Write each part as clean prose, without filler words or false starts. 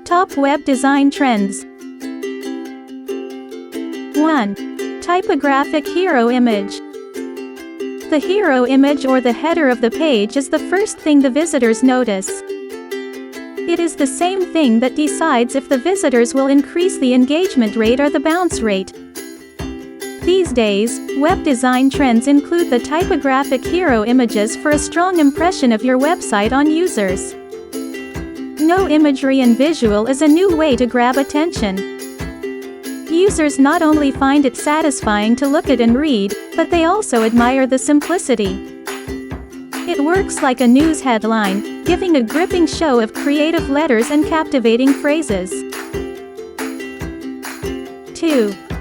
Top Web Design Trends. 1. Typographic hero image. The hero image or the header of the page is the first thing the visitors notice. It is the same thing that decides if the visitors will increase the engagement rate or the bounce rate. These days, web design trends include the typographic hero images for a strong impression of your website on users. No imagery and visual is a new way to grab attention. Users not only find it satisfying to look at and read, but they also admire the simplicity. It works like a news headline, giving a gripping show of creative letters and captivating phrases. 2.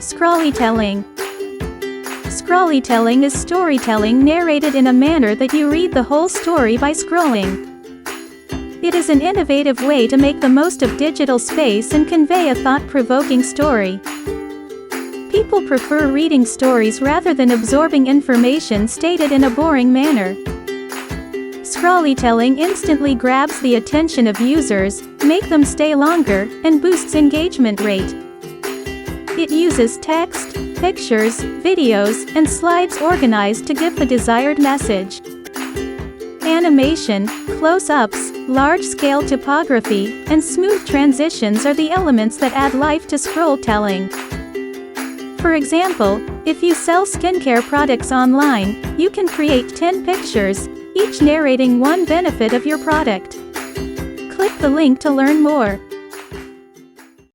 Scrollytelling. Scrollytelling is storytelling narrated in a manner that you read the whole story by scrolling. It is an innovative way to make the most of digital space and convey a thought-provoking story. People prefer reading stories rather than absorbing information stated in a boring manner. Scrollytelling instantly grabs the attention of users, make them stay longer, and boosts engagement rate. It uses text, pictures, videos, and slides organized to give the desired message. Animation, close-ups, large-scale typography, and smooth transitions are the elements that add life to scrolltelling. For example, if you sell skincare products online, you can create 10 pictures, each narrating one benefit of your product. Click the link to learn more.